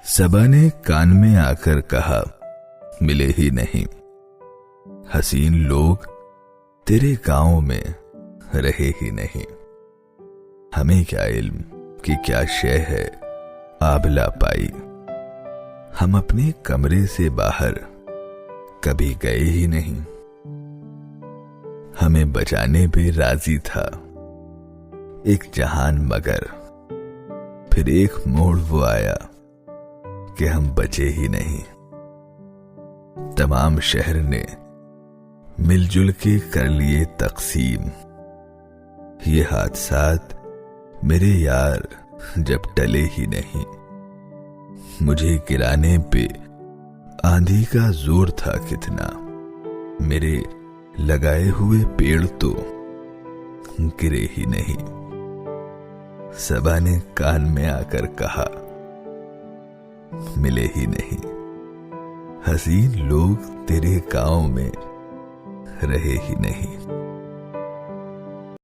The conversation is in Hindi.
सबा ने कान में आकर कहा, मिले ही नहीं। हसीन लोग तेरे गांव में रहे ही नहीं। हमें क्या इल्म कि क्या शय है आबला पाई। हम अपने कमरे से बाहर कभी गए ही नहीं। हमें बचाने पे राजी था एक जहान, मगर फिर एक मोड़ वो आया कि हम बचे ही नहीं। तमाम शहर ने मिलजुल के कर लिए तकसीम। ये हादसात मेरे यार जब टले ही नहीं। मुझे गिराने पे आंधी का जोर था कितना, मेरे लगाए हुए पेड़ तो गिरे ही नहीं। सबा ने कान में आकर कहा, मिले ही नहीं। हसीन लोग तेरे गांव में रहे ही नहीं।